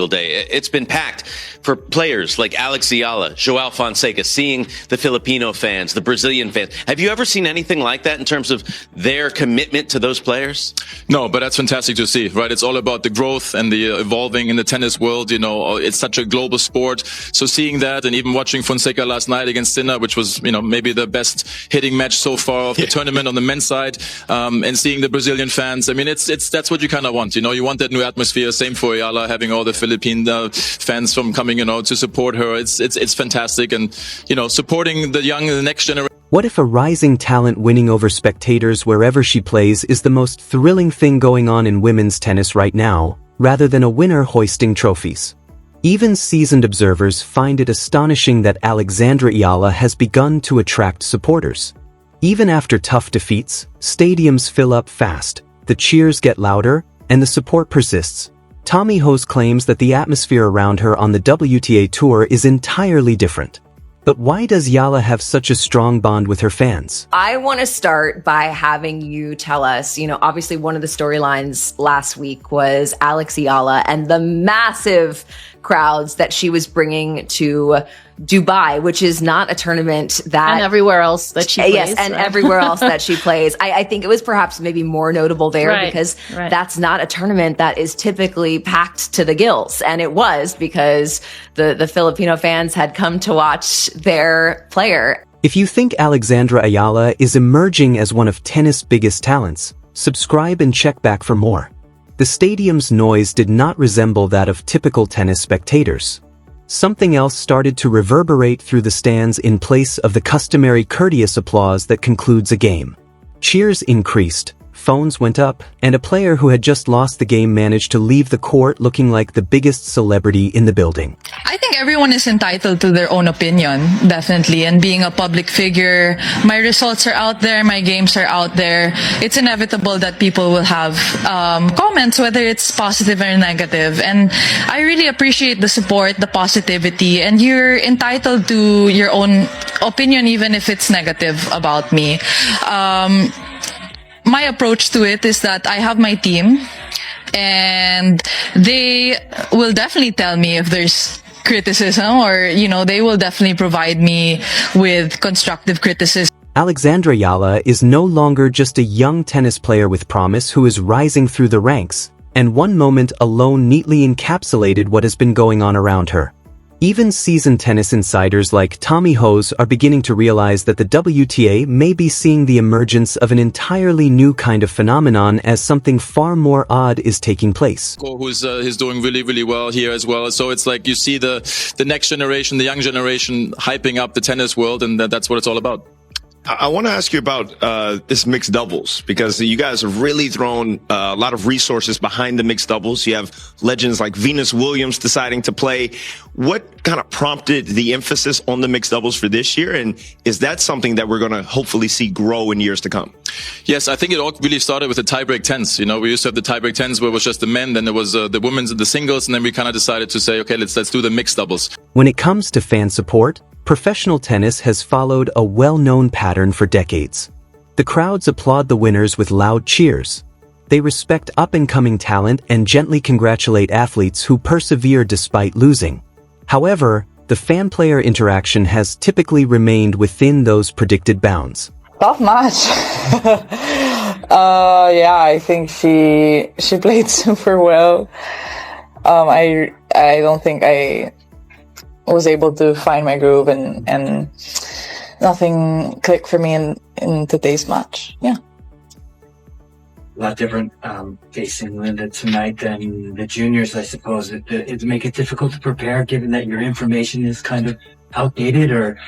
day. It's been packed for players like Alex Eala, Joao Fonseca, seeing the Filipino fans, the Brazilian fans. Have you ever seen anything like that in terms of their commitment to those players? No, but that's fantastic to see, right? It's all about the growth and the evolving in the tennis world. You know, it's such a global sport. So seeing that, and even watching Fonseca last night against Sinner, which was, you know, maybe the best hitting match so far of the tournament on the men's side, and seeing the Brazilian fans. I mean, that's what you kind of want. You know, you want that new atmosphere. Same for Eala, having all the Philippine fans from coming, you know, to support her. It's fantastic, and you know, supporting the next generation. What if a rising talent winning over spectators wherever she plays is the most thrilling thing going on in women's tennis right now, rather than a winner hoisting trophies? Even seasoned observers find it astonishing that Alexandra Eala has begun to attract supporters. Even after tough defeats, stadiums fill up fast, the cheers get louder, and the support persists. Tommy Haas claims that the atmosphere around her on the WTA tour is entirely different. But why does Eala have such a strong bond with her fans? I want to start by having you tell us, you know, obviously one of the storylines last week was Alex Eala and the massive crowds that she was bringing to Dubai, which is not a tournament that... And everywhere else that she plays. Yes, and everywhere else that she plays. I think it was perhaps maybe more notable there because that's not a tournament that is typically packed to the gills. And it was because the Filipino fans had come to watch their player. If you think Alexandra Eala is emerging as one of tennis' biggest talents, subscribe and check back for more. The stadium's noise did not resemble that of typical tennis spectators. Something else started to reverberate through the stands in place of the customary courteous applause that concludes a game. Cheers increased, phones went up, and a player who had just lost the game managed to leave the court looking like the biggest celebrity in the building. I think everyone is entitled to their own opinion, definitely. And being a public figure, my results are out there, my games are out there. It's inevitable that people will have comments, whether it's positive or negative. And I really appreciate the support, the positivity, and you're entitled to your own opinion, even if it's negative about me. My approach to it is that I have my team, and they will definitely tell me if there's criticism, or, you know, they will definitely provide me with constructive criticism. Alexandra Eala is no longer just a young tennis player with promise who is rising through the ranks, and one moment alone neatly encapsulated what has been going on around her. Even seasoned tennis insiders like Tommy Haas are beginning to realize that the WTA may be seeing the emergence of an entirely new kind of phenomenon as something far more odd is taking place. Who's doing really, really well here as well. So it's like you see the next generation, the young generation hyping up the tennis world, and that's what it's all about. I want to ask you about this mixed doubles, because you guys have really thrown a lot of resources behind the mixed doubles. You have legends like Venus Williams deciding to play. What kind of prompted the emphasis on the mixed doubles for this year? And is that something that we're going to hopefully see grow in years to come? Yes, I think it all really started with the tiebreak 10s. You know, we used to have the tiebreak 10s where it was just the men, then there was the women's and the singles, and then we kind of decided to say, okay, let's do the mixed doubles. When it comes to fan support, professional tennis has followed a well-known pattern for decades. The crowds applaud the winners with loud cheers. They respect up-and-coming talent and gently congratulate athletes who persevere despite losing. However, the fan-player interaction has typically remained within those predicted bounds. Tough match. Yeah, I think she played super well. I don't think I was able to find my groove, and nothing clicked for me in today's match. Yeah. A lot different facing Linda tonight than the juniors, I suppose. It make it difficult to prepare, given that your information is kind of outdated, or?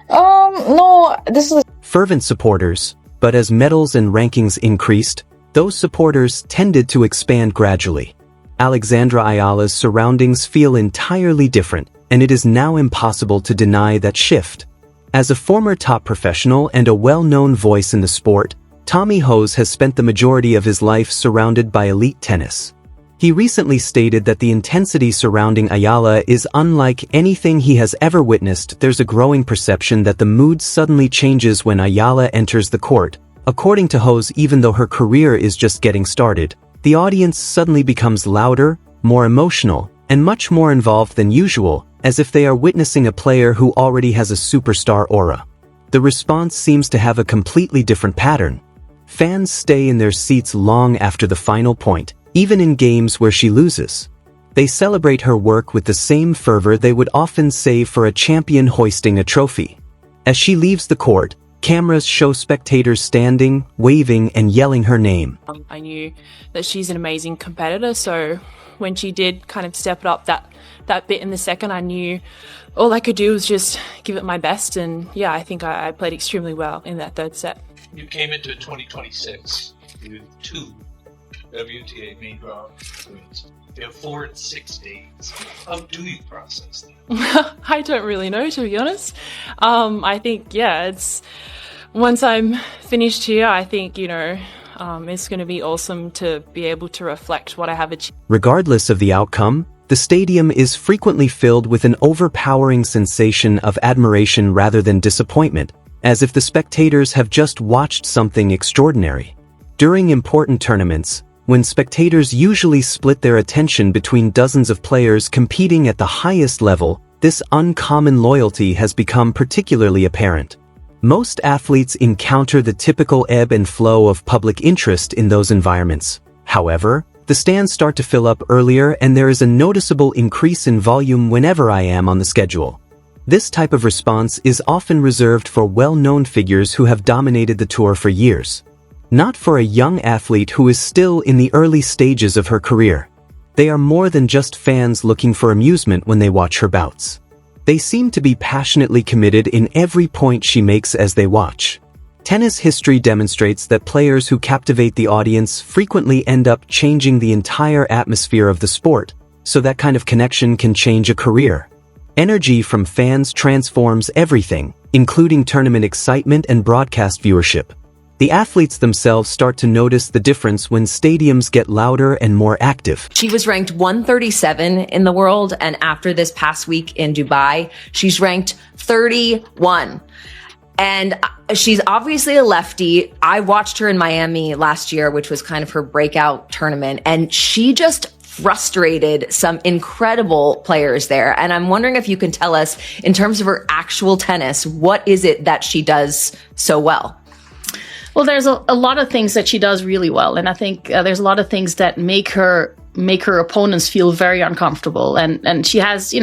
No, this is... Fervent supporters, but as medals and rankings increased, those supporters tended to expand gradually. Alexandra Eala's surroundings feel entirely different, and it is now impossible to deny that shift. As a former top professional and a well-known voice in the sport, Tommy Haas has spent the majority of his life surrounded by elite tennis. He recently stated that the intensity surrounding Eala is unlike anything he has ever witnessed. There's a growing perception that the mood suddenly changes when Eala enters the court. According to Haas, even though her career is just getting started, the audience suddenly becomes louder, more emotional, and much more involved than usual, as if they are witnessing a player who already has a superstar aura. The response seems to have a completely different pattern. Fans stay in their seats long after the final point, even in games where she loses. They celebrate her work with the same fervor they would often save for a champion hoisting a trophy. As she leaves the court, cameras show spectators standing, waving, and yelling her name. I knew that she's an amazing competitor, so when she did kind of step it up that bit in the second, I knew all I could do was just give it my best, and yeah, I think I played extremely well in that third set. You came into 2026 with 2 WTA main draw wins. You have 4 in 6 days. How do you process that? I don't really know, to be honest. I think, it's once I'm finished here, I think, it's going to be awesome to be able to reflect what I have achieved. Regardless of the outcome, the stadium is frequently filled with an overpowering sensation of admiration rather than disappointment, as if the spectators have just watched something extraordinary. During important tournaments, when spectators usually split their attention between dozens of players competing at the highest level, this uncommon loyalty has become particularly apparent. Most athletes encounter the typical ebb and flow of public interest in those environments. However, the stands start to fill up earlier and there is a noticeable increase in volume whenever I am on the schedule. This type of response is often reserved for well-known figures who have dominated the tour for years. Not for a young athlete who is still in the early stages of her career. They are more than just fans looking for amusement when they watch her bouts. They seem to be passionately committed in every point she makes as they watch. Tennis history demonstrates that players who captivate the audience frequently end up changing the entire atmosphere of the sport, so that kind of connection can change a career. Energy from fans transforms everything, including tournament excitement and broadcast viewership. The athletes themselves start to notice the difference when stadiums get louder and more active. She was ranked 137 in the world, and after this past week in Dubai, she's ranked 31. And she's obviously a lefty. I watched her in Miami last year, which was kind of her breakout tournament, and she just frustrated some incredible players there. And I'm wondering if you can tell us, in terms of her actual tennis, what is it that she does so well? Well, there's a lot of things that she does really well. And I think there's a lot of things that make her opponents feel very uncomfortable. And she has,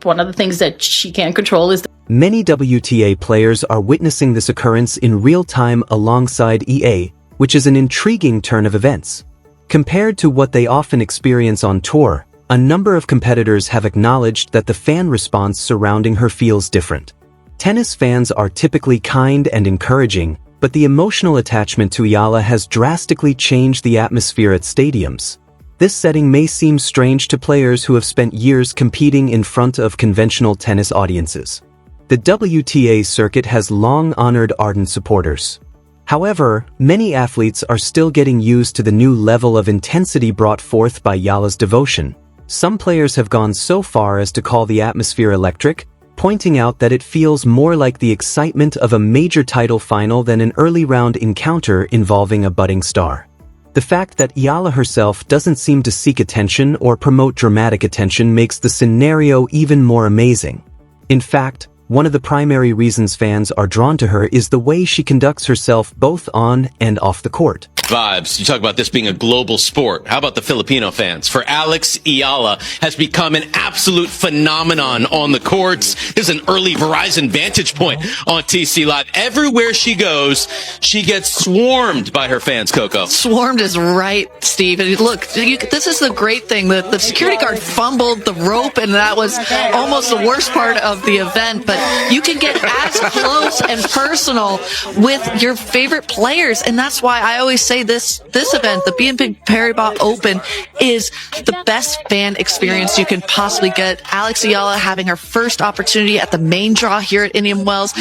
one of the things that she can't control is Many WTA players are witnessing this occurrence in real time alongside EA, which is an intriguing turn of events. Compared to what they often experience on tour, a number of competitors have acknowledged that the fan response surrounding her feels different. Tennis fans are typically kind and encouraging, but the emotional attachment to Eala has drastically changed the atmosphere at stadiums. This setting may seem strange to players who have spent years competing in front of conventional tennis audiences. The WTA circuit has long honored ardent supporters. However, many athletes are still getting used to the new level of intensity brought forth by Eala's devotion. Some players have gone so far as to call the atmosphere electric, pointing out that it feels more like the excitement of a major title final than an early round encounter involving a budding star. The fact that Eala herself doesn't seem to seek attention or promote dramatic attention makes the scenario even more amazing. In fact, one of the primary reasons fans are drawn to her is the way she conducts herself both on and off the court. Vibes. You talk about this being a global sport. How about the Filipino fans? For Alex Eala has become an absolute phenomenon on the courts. This is an early Verizon vantage point on TC Live. Everywhere she goes, she gets swarmed by her fans, Coco. Swarmed is right, Steve. And look, this is the great thing. The security guard fumbled the rope, and that was almost the worst part of the event. But you can get as close and personal with your favorite players, and that's why I always say this event, the BNP Paribas Open, is the best fan experience you can possibly get. Alex Eala having her first opportunity at the main draw here at Indian Wells.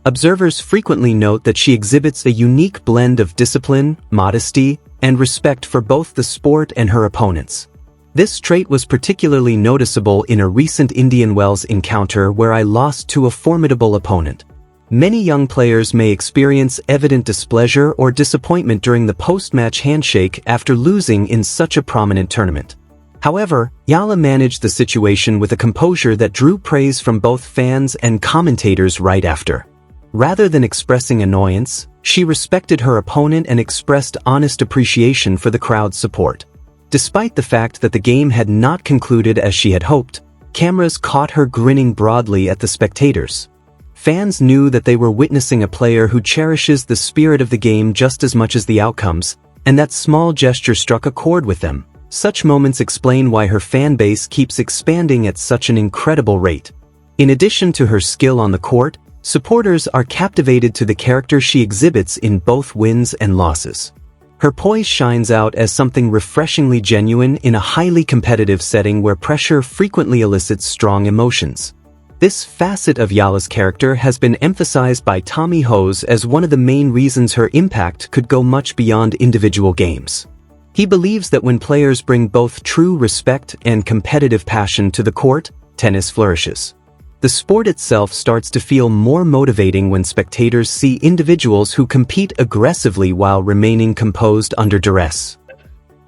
Observers frequently note that she exhibits a unique blend of discipline, modesty, and respect for both the sport and her opponents. This trait was particularly noticeable in a recent Indian Wells encounter where I lost to a formidable opponent. Many young players may experience evident displeasure or disappointment during the post-match handshake after losing in such a prominent tournament. However, Eala managed the situation with a composure that drew praise from both fans and commentators right after. Rather than expressing annoyance, she respected her opponent and expressed honest appreciation for the crowd's support. Despite the fact that the game had not concluded as she had hoped, cameras caught her grinning broadly at the spectators. Fans knew that they were witnessing a player who cherishes the spirit of the game just as much as the outcomes, and that small gesture struck a chord with them. Such moments explain why her fan base keeps expanding at such an incredible rate. In addition to her skill on the court, supporters are captivated to the character she exhibits in both wins and losses. Her poise shines out as something refreshingly genuine in a highly competitive setting where pressure frequently elicits strong emotions. This facet of Eala's character has been emphasized by Tommy Haas as one of the main reasons her impact could go much beyond individual games. He believes that when players bring both true respect and competitive passion to the court, tennis flourishes. The sport itself starts to feel more motivating when spectators see individuals who compete aggressively while remaining composed under duress.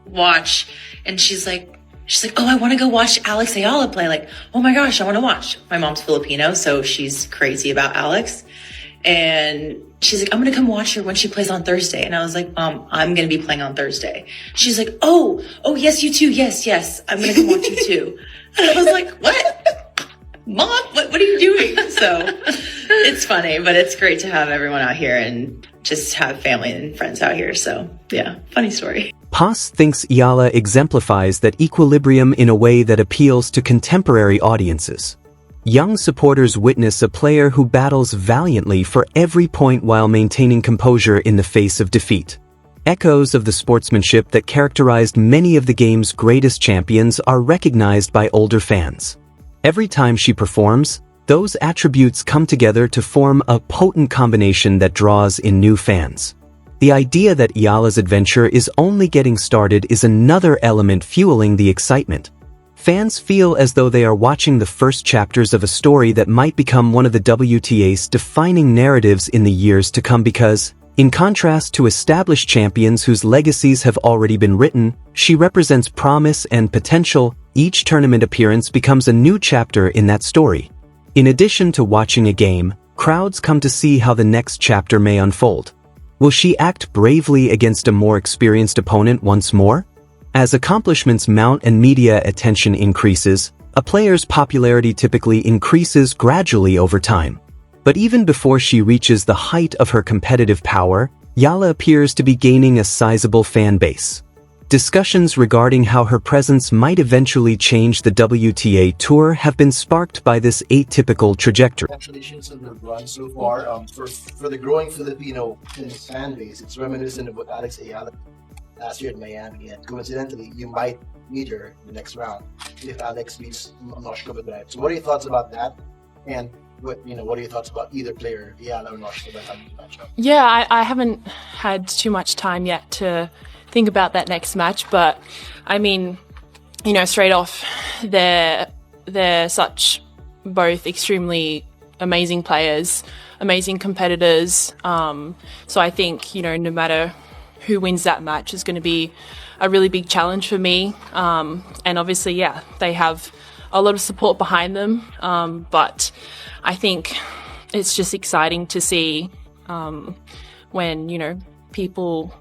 Watch, and she's like, oh, I want to go watch Alex Eala play. Like, oh my gosh, I want to watch. My mom's Filipino, so she's crazy about Alex. And she's like, I'm going to come watch her when she plays on Thursday. And I was like, Mom, I'm going to be playing on Thursday. She's like, oh, yes, you too. Yes. I'm going to come watch you too. And I was like, what? Mom, what are you doing? So it's funny, but it's great to have everyone out here and just have family and friends out here. So yeah, funny story. Haas thinks Eala exemplifies that equilibrium in a way that appeals to contemporary audiences. Young supporters witness a player who battles valiantly for every point while maintaining composure in the face of defeat. Echoes of the sportsmanship that characterized many of the game's greatest champions are recognized by older fans. Every time she performs, those attributes come together to form a potent combination that draws in new fans. The idea that Eala's adventure is only getting started is another element fueling the excitement. Fans feel as though they are watching the first chapters of a story that might become one of the WTA's defining narratives in the years to come because, in contrast to established champions whose legacies have already been written, she represents promise and potential. Each tournament appearance becomes a new chapter in that story. In addition to watching a game, crowds come to see how the next chapter may unfold. Will she act bravely against a more experienced opponent once more? As accomplishments mount and media attention increases, a player's popularity typically increases gradually over time. But even before she reaches the height of her competitive power, Eala appears to be gaining a sizable fan base. Discussions regarding how her presence might eventually change the WTA Tour have been sparked by this atypical trajectory. Congratulations on the run so far. For the growing Filipino tennis fan base, it's reminiscent of what Alex Eala last year in Miami, and coincidentally, you might meet her in the next round if Alex beats Noshka Badraev. So, what are your thoughts about that? And what are your thoughts about either player, Eala or Noshka Badraev matchup? Yeah, I haven't had too much time yet to think about that next match, but I mean, straight off, they're such both extremely amazing players, amazing competitors. So I think no matter who wins that match is going to be a really big challenge for me. And obviously, yeah, they have a lot of support behind them. But I think it's just exciting to see when people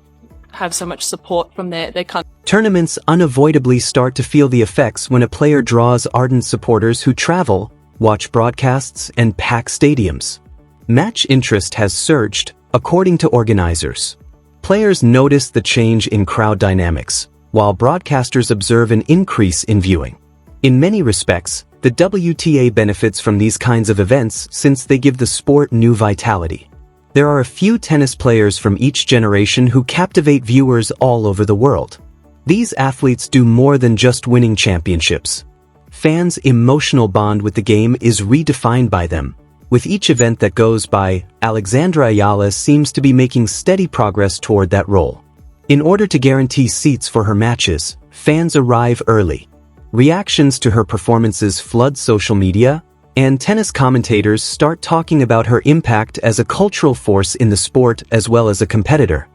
have so much support from their country. Tournaments unavoidably start to feel the effects when a player draws ardent supporters who travel, watch broadcasts, and pack stadiums. Match interest has surged, according to organizers. Players notice the change in crowd dynamics, while broadcasters observe an increase in viewing. In many respects, the WTA benefits from these kinds of events since they give the sport new vitality. There are a few tennis players from each generation who captivate viewers all over the world. These athletes do more than just winning championships. Fans' emotional bond with the game is redefined by them. With each event that goes by, Alexandra Eala seems to be making steady progress toward that role. In order to guarantee seats for her matches, fans arrive early. Reactions to her performances flood social media, and tennis commentators start talking about her impact as a cultural force in the sport as well as a competitor.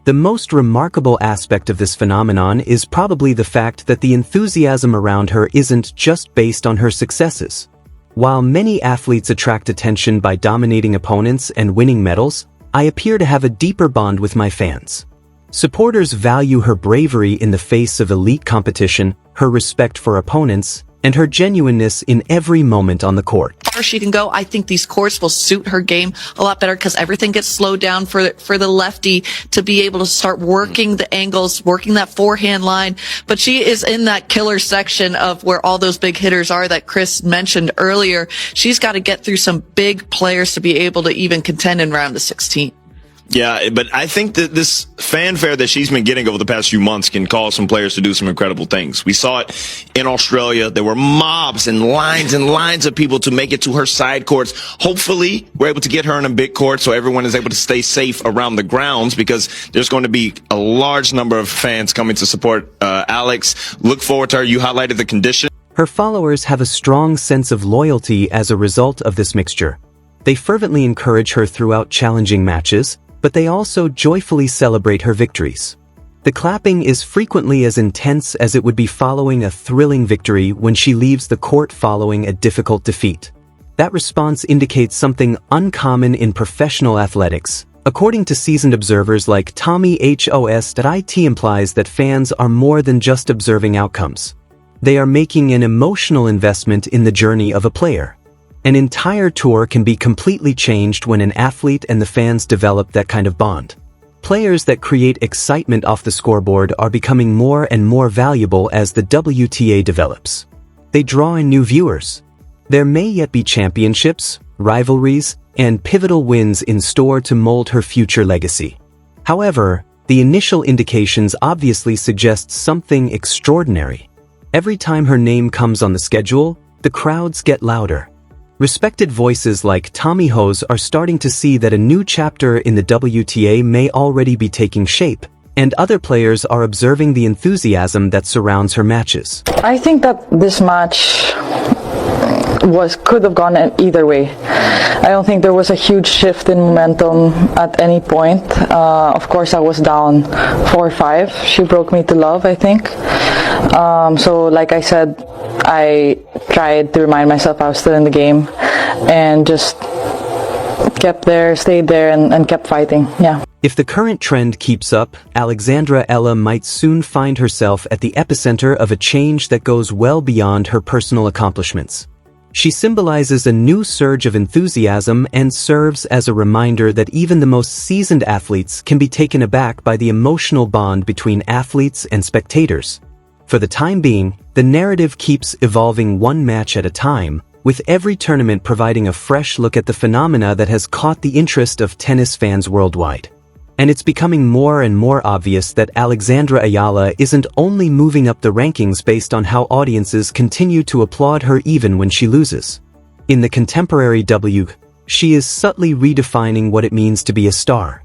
The most remarkable aspect of this phenomenon is probably the fact that the enthusiasm around her isn't just based on her successes. While many athletes attract attention by dominating opponents and winning medals, I appear to have a deeper bond with my fans. Supporters value her bravery in the face of elite competition, her respect for opponents, and her genuineness in every moment on the court. She can go. I think these courts will suit her game a lot better because everything gets slowed down for the lefty to be able to start working the angles, working that forehand line. But she is in that killer section of where all those big hitters are that Chris mentioned earlier. She's got to get through some big players to be able to even contend in round of 16. Yeah, but I think that this fanfare that she's been getting over the past few months can cause some players to do some incredible things. We saw it in Australia. There were mobs and lines of people to make it to her side courts. Hopefully, we're able to get her in a big court so everyone is able to stay safe around the grounds because there's going to be a large number of fans coming to support Alex. Look forward to her. You highlighted the condition. Her followers have a strong sense of loyalty as a result of this mixture. They fervently encourage her throughout challenging matches, but they also joyfully celebrate her victories. The clapping is frequently as intense as it would be following a thrilling victory when she leaves the court following a difficult defeat. That response indicates something uncommon in professional athletics. According to seasoned observers like Tommy Haas, it implies that fans are more than just observing outcomes. They are making an emotional investment in the journey of a player. An entire tour can be completely changed when an athlete and the fans develop that kind of bond. Players that create excitement off the scoreboard are becoming more and more valuable as the WTA develops. They draw in new viewers. There may yet be championships, rivalries, and pivotal wins in store to mold her future legacy. However, the initial indications obviously suggest something extraordinary. Every time her name comes on the schedule, the crowds get louder. Respected voices like Tommy Haas are starting to see that a new chapter in the WTA may already be taking shape, and other players are observing the enthusiasm that surrounds her matches. I think that this match could have gone either way. I don't think there was a huge shift in momentum at any point. Of course, I was down 4-5. She broke me to love, I think. So like I said, I tried to remind myself I was still in the game and just stayed there and kept fighting. Yeah. If the current trend keeps up, Alexandra Eala might soon find herself at the epicenter of a change that goes well beyond her personal accomplishments. She symbolizes a new surge of enthusiasm and serves as a reminder that even the most seasoned athletes can be taken aback by the emotional bond between athletes and spectators. For the time being, the narrative keeps evolving one match at a time, with every tournament providing a fresh look at the phenomena that has caught the interest of tennis fans worldwide. And it's becoming more and more obvious that Alexandra Eala isn't only moving up the rankings based on how audiences continue to applaud her even when she loses. In the contemporary she is subtly redefining what it means to be a star.